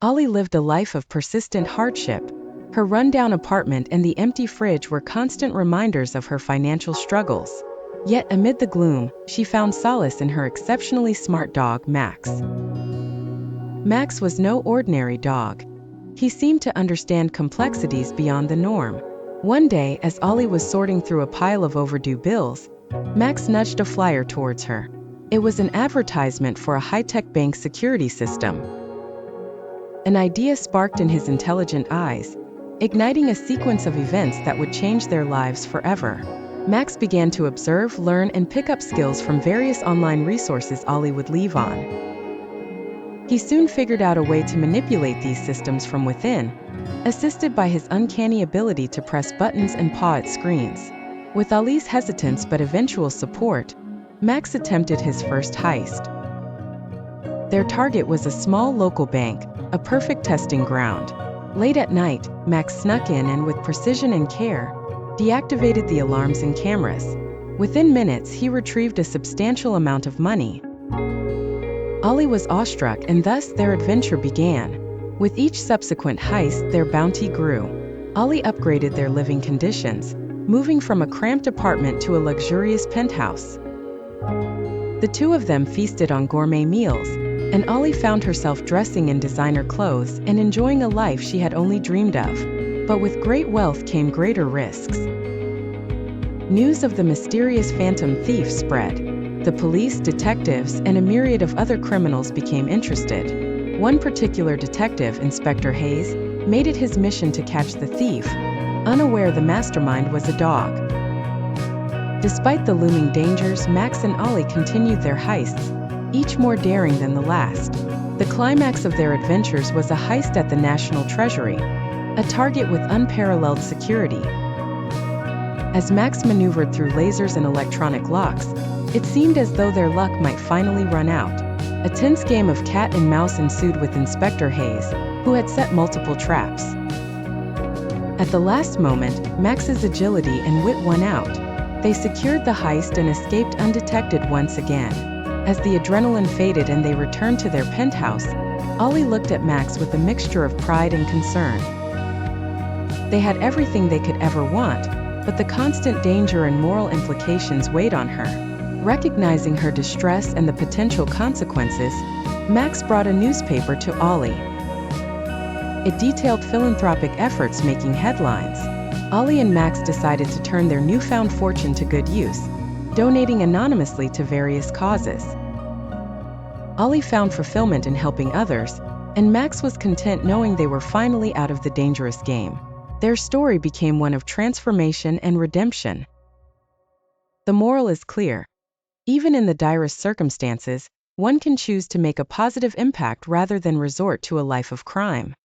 Ollie lived a life of persistent hardship. Her rundown apartment and the empty fridge were constant reminders of her financial struggles. Yet amid the gloom, she found solace in her exceptionally smart dog, Max. Max was no ordinary dog. He seemed to understand complexities beyond the norm. One day, as Ollie was sorting through a pile of overdue bills, Max nudged a flyer towards her. It was an advertisement for a high-tech bank security system. An idea sparked in his intelligent eyes, igniting a sequence of events that would change their lives forever. Max began to observe, learn, and pick up skills from various online resources Ollie would leave on. He soon figured out a way to manipulate these systems from within, assisted by his uncanny ability to press buttons and paw at screens. With Ollie's hesitance but eventual support, Max attempted his first heist. Their target was a small local bank, a perfect testing ground. Late at night, Max snuck in and with precision and care, deactivated the alarms and cameras. Within minutes, he retrieved a substantial amount of money. Ollie was awestruck and thus their adventure began. With each subsequent heist, their bounty grew. Ollie upgraded their living conditions, moving from a cramped apartment to a luxurious penthouse. The two of them feasted on gourmet meals, and Ollie found herself dressing in designer clothes and enjoying a life she had only dreamed of. But with great wealth came greater risks. News of the mysterious phantom thief spread. The police, detectives, and a myriad of other criminals became interested. One particular detective, Inspector Hayes, made it his mission to catch the thief, unaware the mastermind was a dog. Despite the looming dangers, Max and Ollie continued their heists, each more daring than the last. The climax of their adventures was a heist at the National Treasury, a target with unparalleled security. As Max maneuvered through lasers and electronic locks, it seemed as though their luck might finally run out. A tense game of cat and mouse ensued with Inspector Hayes, who had set multiple traps. At the last moment, Max's agility and wit won out. They secured the heist and escaped undetected once again. As the adrenaline faded and they returned to their penthouse, Ollie looked at Max with a mixture of pride and concern. They had everything they could ever want, but the constant danger and moral implications weighed on her. Recognizing her distress and the potential consequences, Max brought a newspaper to Ollie. It detailed philanthropic efforts making headlines. Ollie and Max decided to turn their newfound fortune to good use, donating anonymously to various causes. Ollie found fulfillment in helping others, and Max was content knowing they were finally out of the dangerous game. Their story became one of transformation and redemption. The moral is clear. Even in the direst circumstances, one can choose to make a positive impact rather than resort to a life of crime.